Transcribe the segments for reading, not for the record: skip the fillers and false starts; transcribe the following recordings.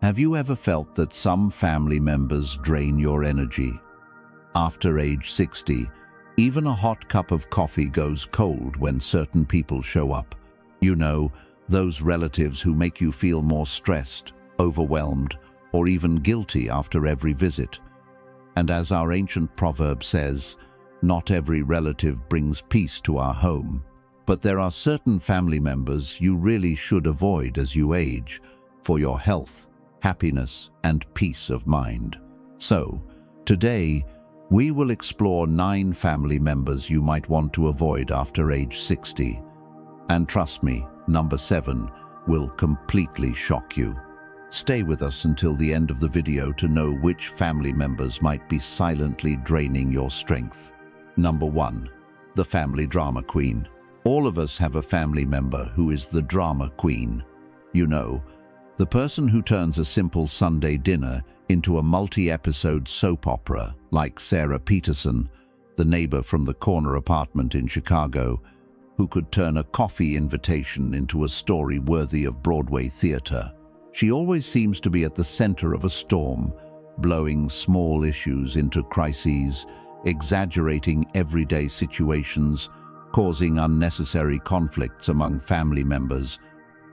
Have you ever felt that some family members drain your energy? After age 60, even a hot cup of coffee goes cold when certain people show up. You know, those relatives who make you feel more stressed, overwhelmed, or even guilty after every visit. And as our ancient proverb says, not every relative brings peace to our home. But there are certain family members you really should avoid as you age, for your health, happiness, and peace of mind. So, today, we will explore 9 family members you might want to avoid after age 60. And trust me, number 7 will completely shock you. Stay with us until the end of the video to know which family members might be silently draining your strength. Number 1. The family drama queen. All of us have a family member who is the drama queen. You know, the person who turns a simple Sunday dinner into a multi-episode soap opera, like Sarah Peterson, the neighbor from the corner apartment in Chicago, who could turn a coffee invitation into a story worthy of Broadway theater. She always seems to be at the center of a storm, blowing small issues into crises, exaggerating everyday situations, causing unnecessary conflicts among family members,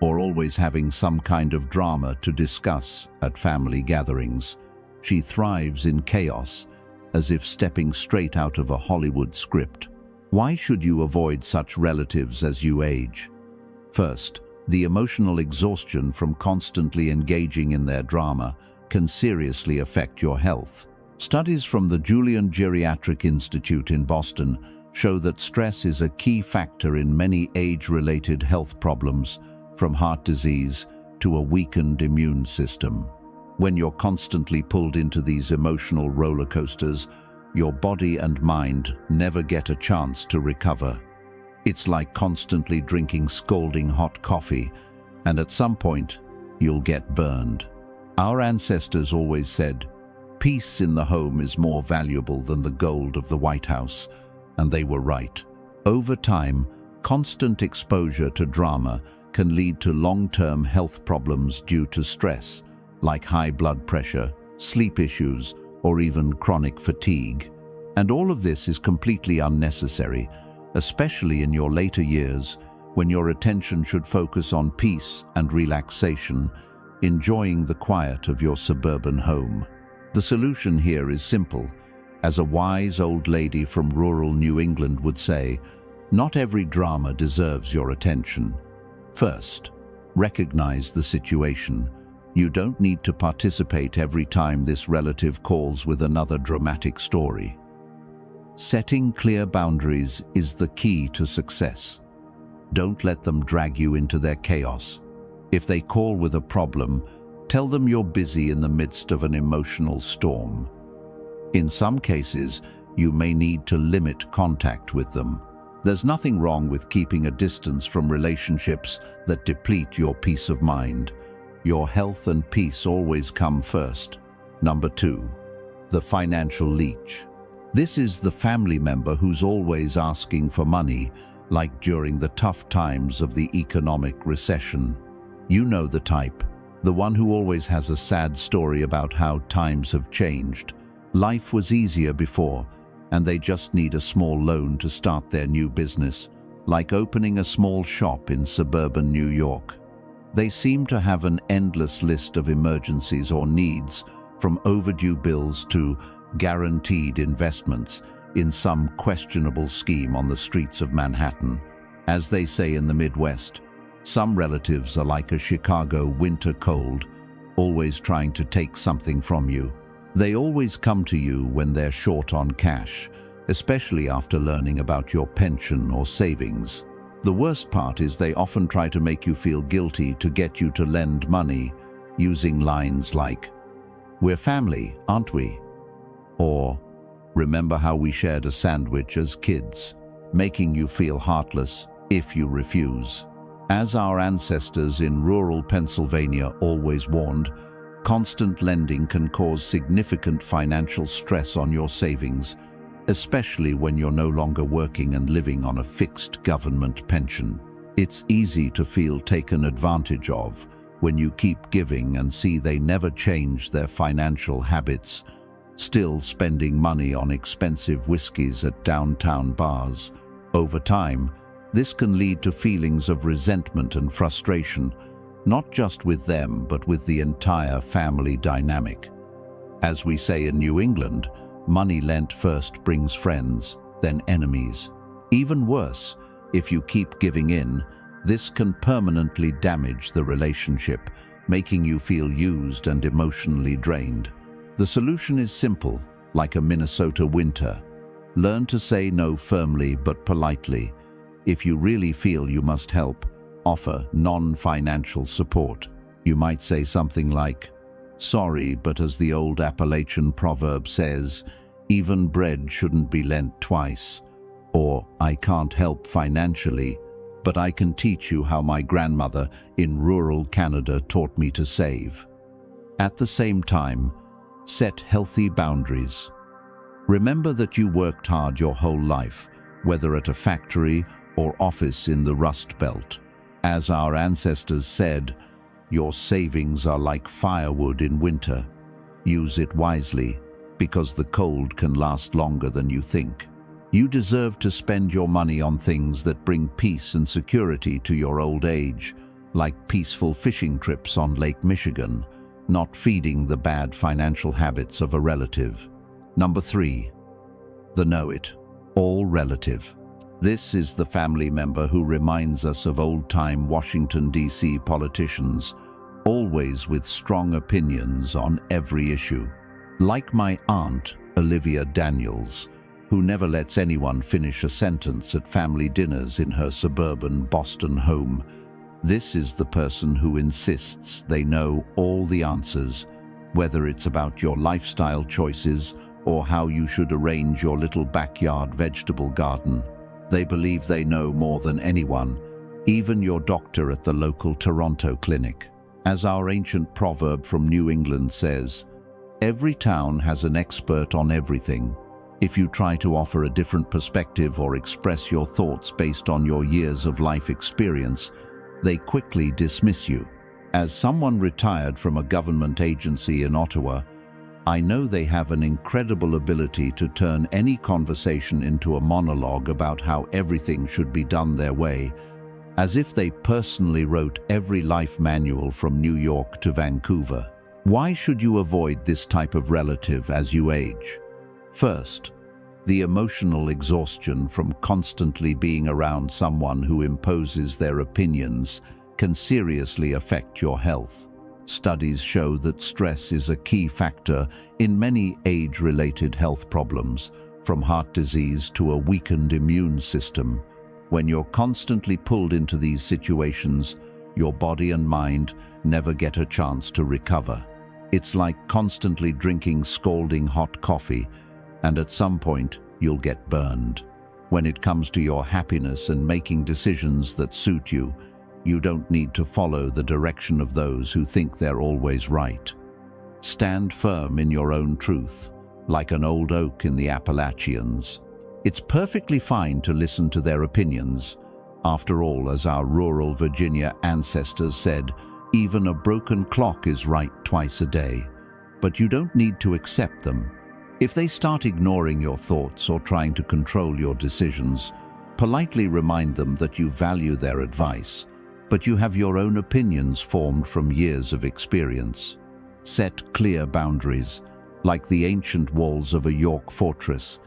or always having some kind of drama to discuss at family gatherings. She thrives in chaos, as if stepping straight out of a Hollywood script. Why should you avoid such relatives as you age? First, the emotional exhaustion from constantly engaging in their drama can seriously affect your health. Studies from the Julian Geriatric Institute in Boston show that stress is a key factor in many age-related health problems, from heart disease to a weakened immune system. When you're constantly pulled into these emotional roller coasters, your body and mind never get a chance to recover. It's like constantly drinking scalding hot coffee, and at some point, you'll get burned. Our ancestors always said, "Peace in the home is more valuable than the gold of the White House," and they were right. Over time, constant exposure to drama can lead to long-term health problems due to stress, like high blood pressure, sleep issues, or even chronic fatigue. And all of this is completely unnecessary, especially in your later years, when your attention should focus on peace and relaxation, enjoying the quiet of your suburban home. The solution here is simple. As a wise old lady from rural New England would say, not every drama deserves your attention. First, recognize the situation. You don't need to participate every time this relative calls with another dramatic story. Setting clear boundaries is the key to success. Don't let them drag you into their chaos. If they call with a problem, tell them you're busy in the midst of an emotional storm. In some cases, you may need to limit contact with them. There's nothing wrong with keeping a distance from relationships that deplete your peace of mind. Your health and peace always come first. Number 2, the financial leech. This is the family member who's always asking for money, like during the tough times of the economic recession. You know the type, the one who always has a sad story about how times have changed. Life was easier before, and they just need a small loan to start their new business, like opening a small shop in suburban New York. They seem to have an endless list of emergencies or needs, from overdue bills to guaranteed investments in some questionable scheme on the streets of Manhattan. As they say in the Midwest, some relatives are like a Chicago winter cold, always trying to take something from you. They always come to you when they're short on cash, especially after learning about your pension or savings. The worst part is they often try to make you feel guilty to get you to lend money, using lines like, "We're family, aren't we?" Or, "Remember how we shared a sandwich as kids?" making you feel heartless if you refuse. As our ancestors in rural Pennsylvania always warned, constant lending can cause significant financial stress on your savings, especially when you're no longer working and living on a fixed government pension. It's easy to feel taken advantage of when you keep giving and see they never change their financial habits, still spending money on expensive whiskies at downtown bars. Over time, this can lead to feelings of resentment and frustration, not just with them, but with the entire family dynamic. As we say in New England, money lent first brings friends, then enemies. Even worse, if you keep giving in, this can permanently damage the relationship, making you feel used and emotionally drained. The solution is simple, like a Minnesota winter. Learn to say no firmly but politely. If you really feel you must help, offer non-financial support. You might say something like, "Sorry, but as the old Appalachian proverb says, even bread shouldn't be lent twice." Or, "I can't help financially, but I can teach you how my grandmother in rural Canada taught me to save." At the same time, set healthy boundaries. Remember that you worked hard your whole life, whether at a factory or office in the Rust Belt. As our ancestors said, your savings are like firewood in winter. Use it wisely, because the cold can last longer than you think. You deserve to spend your money on things that bring peace and security to your old age, like peaceful fishing trips on Lake Michigan, not feeding the bad financial habits of a relative. Number 3. The know-it-all relative. This is the family member who reminds us of old-time Washington, D.C. politicians, always with strong opinions on every issue. Like my aunt, Olivia Daniels, who never lets anyone finish a sentence at family dinners in her suburban Boston home. This is the person who insists they know all the answers, whether it's about your lifestyle choices or how you should arrange your little backyard vegetable garden. They believe they know more than anyone, even your doctor at the local Toronto clinic. As our ancient proverb from New England says, every town has an expert on everything. If you try to offer a different perspective or express your thoughts based on your years of life experience, they quickly dismiss you. As someone retired from a government agency in Ottawa, I know they have an incredible ability to turn any conversation into a monologue about how everything should be done their way, as if they personally wrote every life manual from New York to Vancouver. Why should you avoid this type of relative as you age? First, the emotional exhaustion from constantly being around someone who imposes their opinions can seriously affect your health. Studies show that stress is a key factor in many age-related health problems, from heart disease to a weakened immune system. When you're constantly pulled into these situations, your body and mind never get a chance to recover. It's like constantly drinking scalding hot coffee, and at some point, you'll get burned. When it comes to your happiness and making decisions that suit you, you don't need to follow the direction of those who think they're always right. Stand firm in your own truth, like an old oak in the Appalachians. It's perfectly fine to listen to their opinions. After all, as our rural Virginia ancestors said, even a broken clock is right twice a day. But you don't need to accept them. If they start ignoring your thoughts or trying to control your decisions, politely remind them that you value their advice, but you have your own opinions formed from years of experience. Set clear boundaries, like the ancient walls of a York fortress,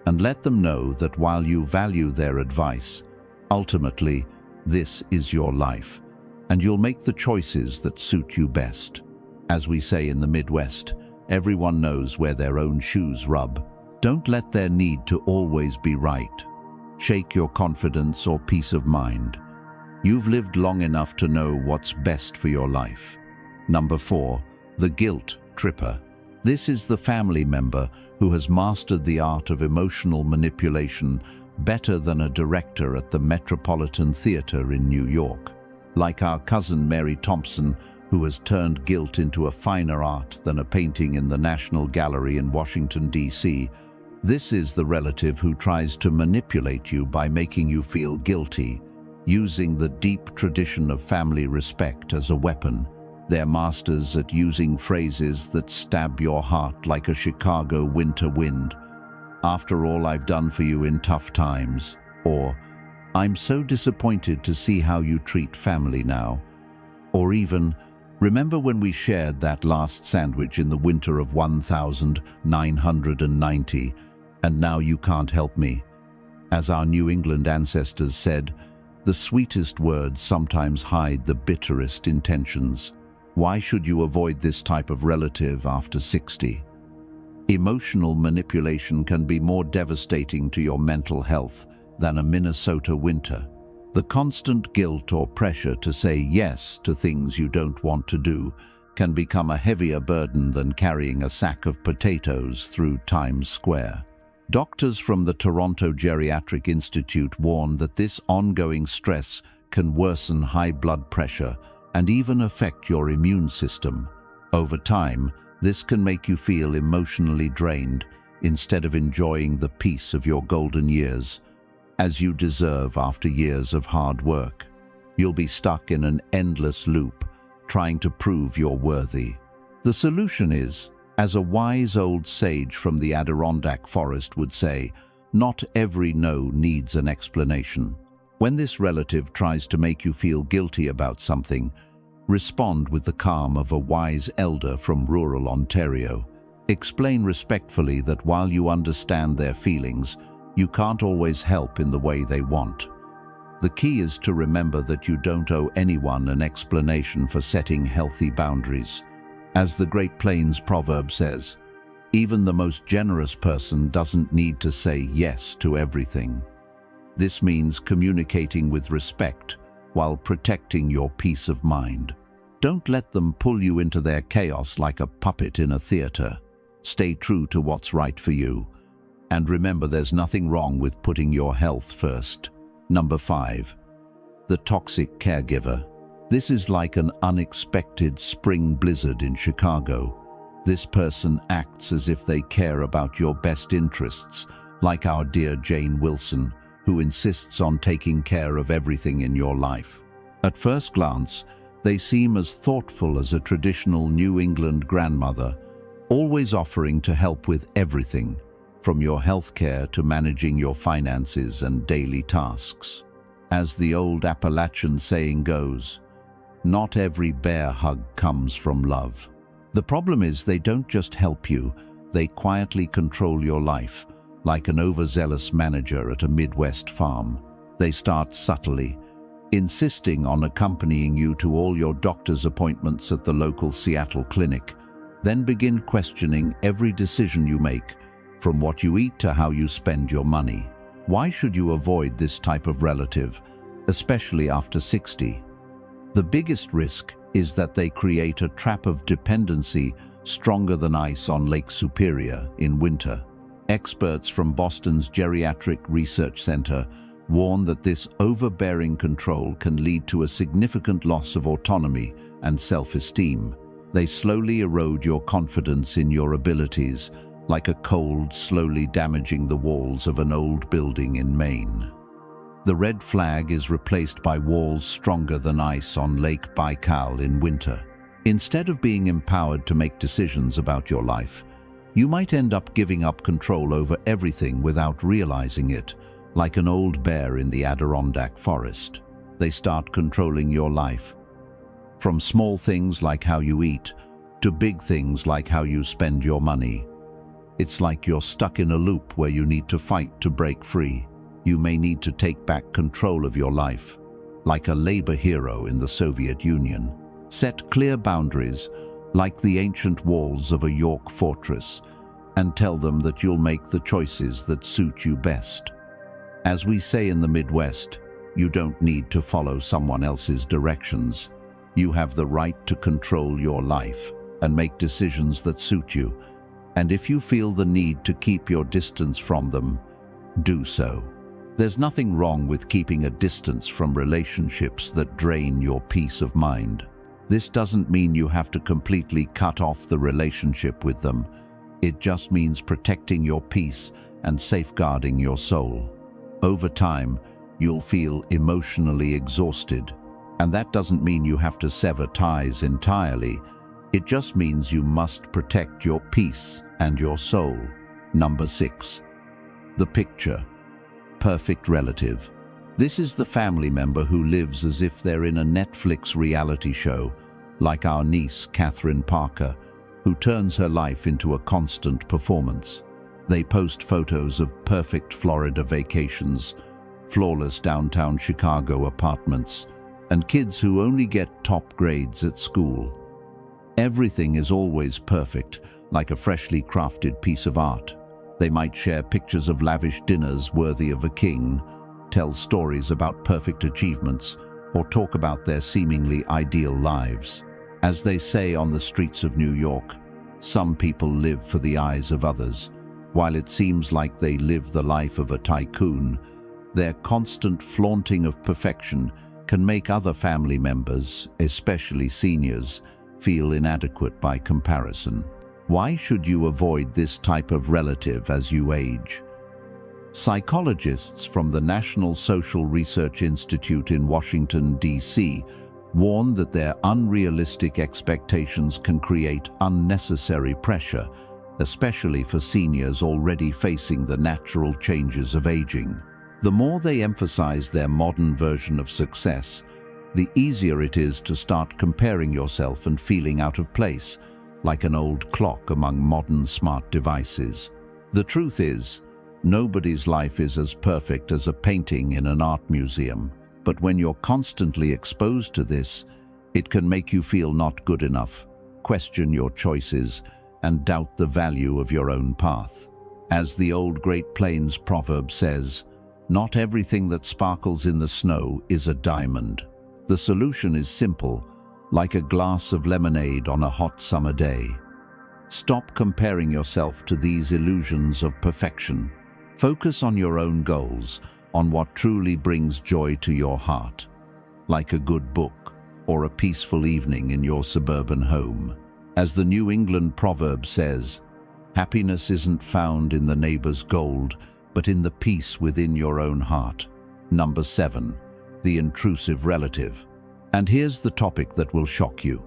and let them know that while you value their advice, ultimately, this is your life, and you'll make the choices that suit you best. As we say in the Midwest, everyone knows where their own shoes rub. Don't let their need to always be right shake your confidence or peace of mind. You've lived long enough to know what's best for your life. Number 4, the guilt tripper. This is the family member who has mastered the art of emotional manipulation better than a director at the Metropolitan Theater in New York. Like our cousin Mary Thompson, who has turned guilt into a finer art than a painting in the National Gallery in Washington, D.C., this is the relative who tries to manipulate you by making you feel guilty, using the deep tradition of family respect as a weapon. They're masters at using phrases that stab your heart like a Chicago winter wind. "After all I've done for you in tough times," or "I'm so disappointed to see how you treat family now," or even, "Remember when we shared that last sandwich in the winter of 1990, and now you can't help me?" As our New England ancestors said, the sweetest words sometimes hide the bitterest intentions. Why should you avoid this type of relative after 60? Emotional manipulation can be more devastating to your mental health than a Minnesota winter. The constant guilt or pressure to say yes to things you don't want to do can become a heavier burden than carrying a sack of potatoes through Times Square. Doctors from the Toronto Geriatric Institute warn that this ongoing stress can worsen high blood pressure and even affect your immune system. Over time, this can make you feel emotionally drained instead of enjoying the peace of your golden years, as you deserve after years of hard work. You'll be stuck in an endless loop, trying to prove you're worthy. The solution is, as a wise old sage from the Adirondack forest would say, not every no needs an explanation. When this relative tries to make you feel guilty about something, respond with the calm of a wise elder from rural Ontario. Explain respectfully that while you understand their feelings, you can't always help in the way they want. The key is to remember that you don't owe anyone an explanation for setting healthy boundaries. As the Great Plains proverb says, even the most generous person doesn't need to say yes to everything. This means communicating with respect while protecting your peace of mind. Don't let them pull you into their chaos like a puppet in a theater. Stay true to what's right for you. And remember, there's nothing wrong with putting your health first. Number 5. The toxic caregiver. This is like an unexpected spring blizzard in Chicago. This person acts as if they care about your best interests, like our dear Jane Wilson, who insists on taking care of everything in your life. At first glance, they seem as thoughtful as a traditional New England grandmother, always offering to help with everything, from your healthcare to managing your finances and daily tasks. As the old Appalachian saying goes, not every bear hug comes from love. The problem is they don't just help you, they quietly control your life, like an overzealous manager at a Midwest farm. They start subtly, insisting on accompanying you to all your doctor's appointments at the local Seattle clinic, then begin questioning every decision you make, from what you eat to how you spend your money. Why should you avoid this type of relative, especially after 60? The biggest risk is that they create a trap of dependency stronger than ice on Lake Superior in winter. Experts from Boston's Geriatric Research Center warn that this overbearing control can lead to a significant loss of autonomy and self-esteem. They slowly erode your confidence in your abilities, like a cold slowly damaging the walls of an old building in Maine. The red flag is replaced by walls stronger than ice on Lake Baikal in winter. Instead of being empowered to make decisions about your life, you might end up giving up control over everything without realizing it, like an old bear in the Adirondack forest. They start controlling your life, from small things like how you eat to big things like how you spend your money. It's like you're stuck in a loop where you need to fight to break free. You may need to take back control of your life, like a labor hero in the Soviet Union. Set clear boundaries, like the ancient walls of a York fortress, and tell them that you'll make the choices that suit you best. As we say in the Midwest, you don't need to follow someone else's directions. You have the right to control your life and make decisions that suit you. And if you feel the need to keep your distance from them, do so. There's nothing wrong with keeping a distance from relationships that drain your peace of mind. This doesn't mean you have to completely cut off the relationship with them. It just means protecting your peace and safeguarding your soul. Over time, you'll feel emotionally exhausted, And that doesn't mean you have to sever ties entirely. It just means you must protect your peace and your soul. Number 6. The picture. Perfect relative. This is the family member who lives as if they're in a Netflix reality show, like our niece, Catherine Parker, who turns her life into a constant performance. They post photos of perfect Florida vacations, flawless downtown Chicago apartments, and kids who only get top grades at school. Everything is always perfect, like a freshly crafted piece of art. They might share pictures of lavish dinners worthy of a king, tell stories about perfect achievements, or talk about their seemingly ideal lives. As they say on the streets of New York, some people live for the eyes of others. While it seems like they live the life of a tycoon, their constant flaunting of perfection can make other family members, especially seniors, feel inadequate by comparison. Why should you avoid this type of relative as you age? Psychologists from the National Social Research Institute in Washington, D.C., warn that their unrealistic expectations can create unnecessary pressure, especially for seniors already facing the natural changes of aging. The more they emphasize their modern version of success, the easier it is to start comparing yourself and feeling out of place, like an old clock among modern smart devices. The truth is, nobody's life is as perfect as a painting in an art museum. But when you're constantly exposed to this, it can make you feel not good enough, question your choices, and doubt the value of your own path. As the old Great Plains proverb says, not everything that sparkles in the snow is a diamond. The solution is simple, like a glass of lemonade on a hot summer day. Stop comparing yourself to these illusions of perfection. Focus on your own goals, on what truly brings joy to your heart, like a good book or a peaceful evening in your suburban home. As the New England proverb says, happiness isn't found in the neighbor's gold, but in the peace within your own heart. Number 7. The intrusive relative. And here's the topic that will shock you.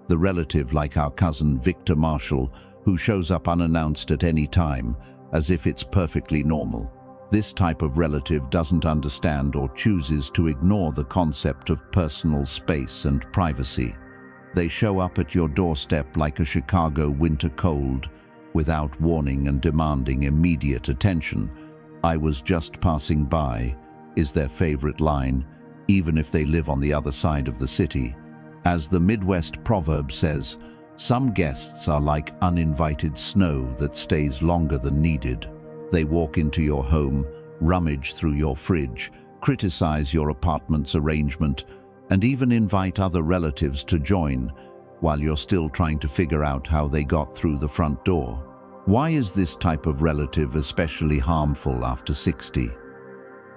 The relative like our cousin Victor Marshall, who shows up unannounced at any time, as if it's perfectly normal. This type of relative doesn't understand or chooses to ignore the concept of personal space and privacy. They show up at your doorstep like a Chicago winter cold, without warning and demanding immediate attention. "I was just passing by," is their favorite line, even if they live on the other side of the city. As the Midwest proverb says, some guests are like uninvited snow that stays longer than needed. They walk into your home, rummage through your fridge, criticize your apartment's arrangement, and even invite other relatives to join, while you're still trying to figure out how they got through the front door. Why is this type of relative especially harmful after 60?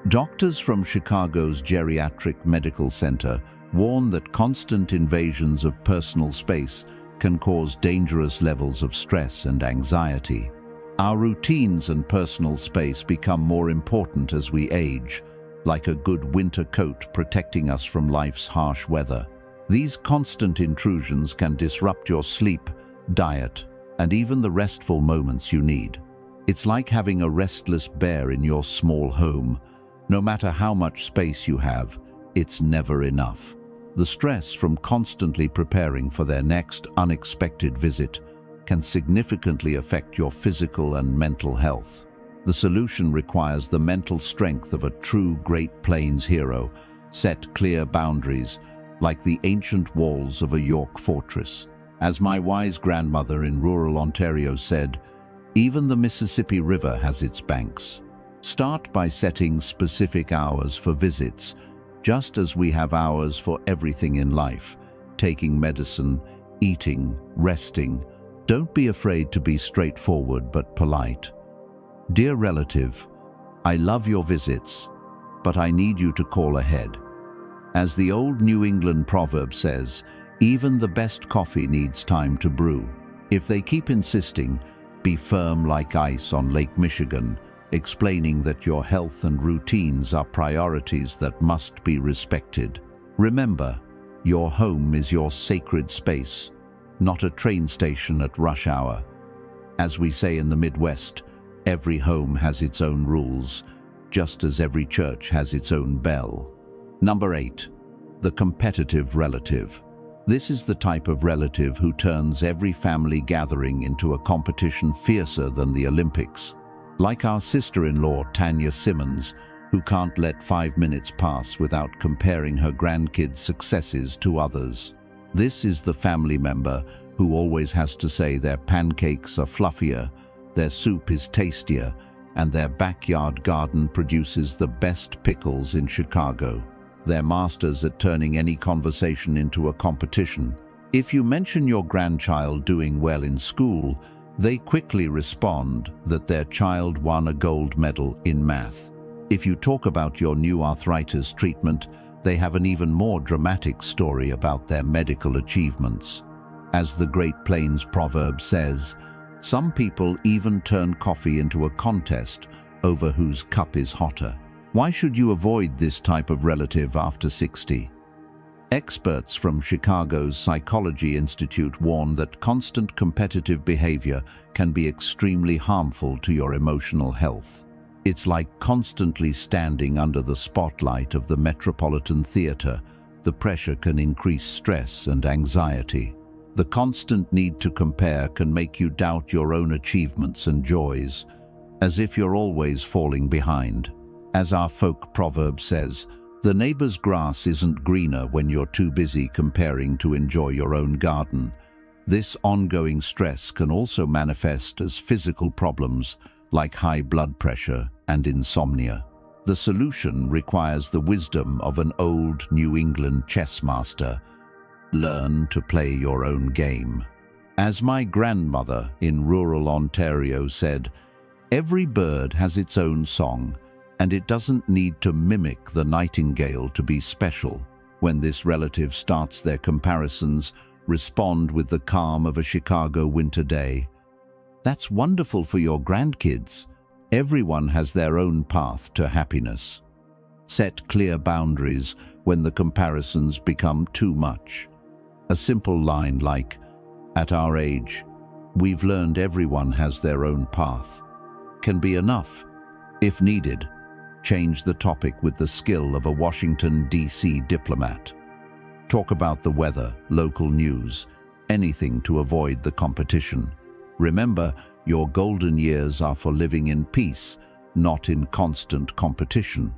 Doctors from Chicago's Geriatric Medical Center warn that constant invasions of personal space can cause dangerous levels of stress and anxiety. Our routines and personal space become more important as we age, like a good winter coat protecting us from life's harsh weather. These constant intrusions can disrupt your sleep, diet, and even the restful moments you need. It's like having a restless bear in your small home. No matter how much space you have, it's never enough. The stress from constantly preparing for their next unexpected visit can significantly affect your physical and mental health. The solution requires the mental strength of a true Great Plains hero. Set clear boundaries, like the ancient walls of a York fortress. As my wise grandmother in rural Ontario said, even the Mississippi River has its banks. Start by setting specific hours for visits, just as we have hours for everything in life, taking medicine, eating, resting. Don't be afraid to be straightforward but polite. Dear relative, I love your visits, but I need you to call ahead. As the old New England proverb says, even the best coffee needs time to brew. If they keep insisting, be firm like ice on Lake Michigan, explaining that your health and routines are priorities that must be respected. Remember, your home is your sacred space, not a train station at rush hour. As we say in the Midwest, every home has its own rules, just as every church has its own bell. Number 8. The competitive relative. This is the type of relative who turns every family gathering into a competition fiercer than the Olympics. Like our sister-in-law, Tanya Simmons, who can't let 5 minutes pass without comparing her grandkids' successes to others. This is the family member who always has to say their pancakes are fluffier, their soup is tastier, and their backyard garden produces the best pickles in Chicago. They're masters at turning any conversation into a competition. If you mention your grandchild doing well in school, they quickly respond that their child won a gold medal in math. If you talk about your new arthritis treatment, they have an even more dramatic story about their medical achievements. As the Great Plains proverb says, some people even turn coffee into a contest over whose cup is hotter. Why should you avoid this type of relative after 60? Experts from Chicago's Psychology Institute warn that constant competitive behavior can be extremely harmful to your emotional health. It's like constantly standing under the spotlight of the Metropolitan Theater. The pressure can increase stress and anxiety. The constant need to compare can make you doubt your own achievements and joys, as if you're always falling behind. As our folk proverb says, the neighbor's grass isn't greener when you're too busy comparing to enjoy your own garden. This ongoing stress can also manifest as physical problems like high blood pressure and insomnia. The solution requires the wisdom of an old New England chess master. Learn to play your own game. As my grandmother in rural Ontario said, every bird has its own song, and it doesn't need to mimic the nightingale to be special. When this relative starts their comparisons, respond with the calm of a Chicago winter day. That's wonderful for your grandkids. Everyone has their own path to happiness. Set clear boundaries when the comparisons become too much. A simple line like, "At our age, we've learned everyone has their own path," can be enough. If needed, change the topic with the skill of a Washington, D.C. diplomat. Talk about the weather, local news, anything to avoid the competition. Remember, your golden years are for living in peace, not in constant competition.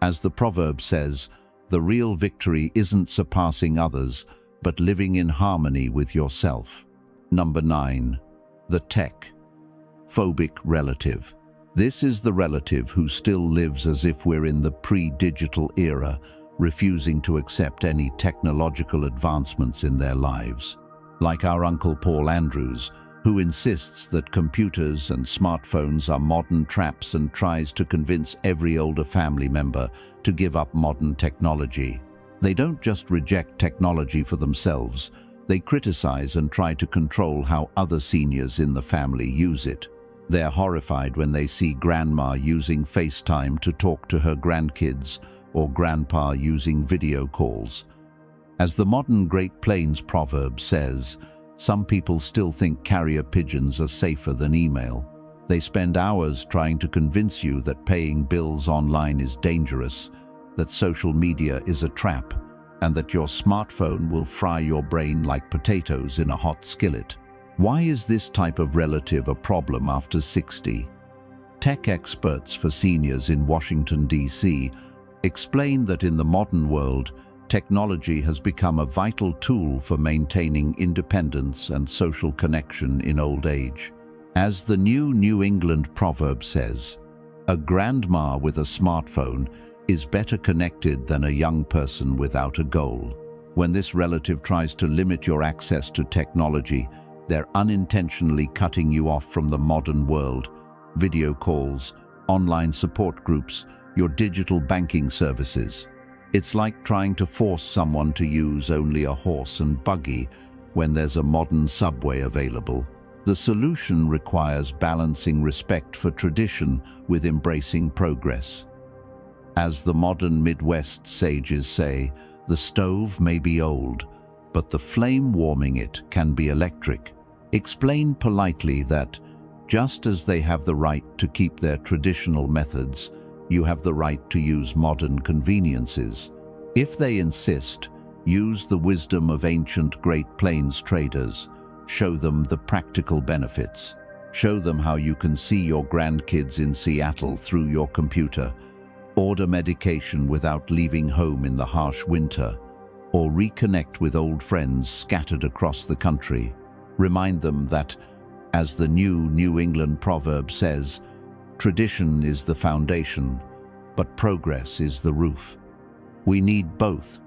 As the proverb says, the real victory isn't surpassing others, but living in harmony with yourself. Number 9. The tech-phobic relative. This is the relative who still lives as if we're in the pre-digital era, refusing to accept any technological advancements in their lives. Like our Uncle Paul Andrews, who insists that computers and smartphones are modern traps and tries to convince every older family member to give up modern technology. They don't just reject technology for themselves, they criticize and try to control how other seniors in the family use it. They're horrified when they see grandma using FaceTime to talk to her grandkids or grandpa using video calls. As the modern Great Plains proverb says, some people still think carrier pigeons are safer than email. They spend hours trying to convince you that paying bills online is dangerous, that social media is a trap, and that your smartphone will fry your brain like potatoes in a hot skillet. Why is this type of relative a problem after 60? Tech experts for seniors in Washington, D.C. explain that in the modern world, technology has become a vital tool for maintaining independence and social connection in old age. As the New England proverb says, a grandma with a smartphone is better connected than a young person without a goal. When this relative tries to limit your access to technology, they're unintentionally cutting you off from the modern world. Video calls, online support groups, your digital banking services. It's like trying to force someone to use only a horse and buggy when there's a modern subway available. The solution requires balancing respect for tradition with embracing progress. As the modern Midwest sages say, The stove may be old, but the flame warming it can be electric. Explain politely that, just as they have the right to keep their traditional methods, you have the right to use modern conveniences. If they insist, use the wisdom of ancient Great Plains traders. Show them the practical benefits. Show them how you can see your grandkids in Seattle through your computer. Order medication without leaving home in the harsh winter, or reconnect with old friends scattered across the country. Remind them that, as the New England proverb says, tradition is the foundation, but progress is the roof. We need both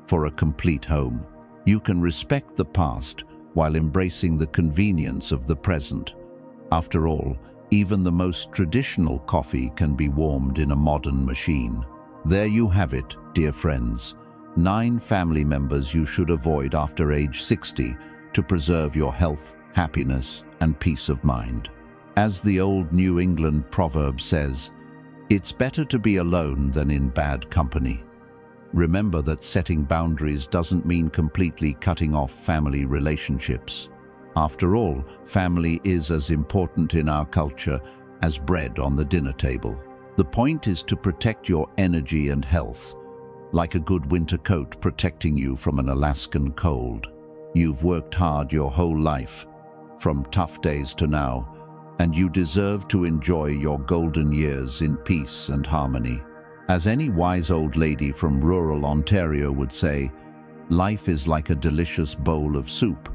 for a complete home. You can respect the past while embracing the convenience of the present. After all, even the most traditional coffee can be warmed in a modern machine. There you have it, dear friends. 9 family members you should avoid after age 60 to preserve your health, happiness, and peace of mind. As the old New England proverb says, it's better to be alone than in bad company. Remember that setting boundaries doesn't mean completely cutting off family relationships. After all, family is as important in our culture as bread on the dinner table. The point is to protect your energy and health, like a good winter coat protecting you from an Alaskan cold. You've worked hard your whole life, from tough days to now, and you deserve to enjoy your golden years in peace and harmony. As any wise old lady from rural Ontario would say, life is like a delicious bowl of soup.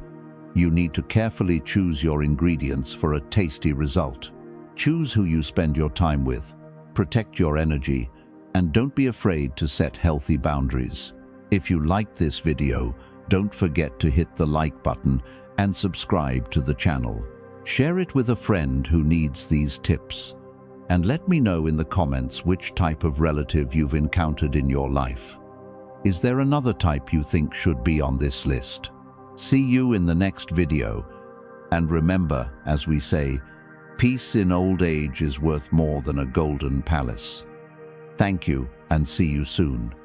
You need to carefully choose your ingredients for a tasty result. Choose who you spend your time with, protect your energy, and don't be afraid to set healthy boundaries. If you liked this video, don't forget to hit the like button and subscribe to the channel. Share it with a friend who needs these tips. And let me know in the comments which type of relative you've encountered in your life. Is there another type you think should be on this list? See you in the next video. And remember, as we say, peace in old age is worth more than a golden palace. Thank you, and see you soon.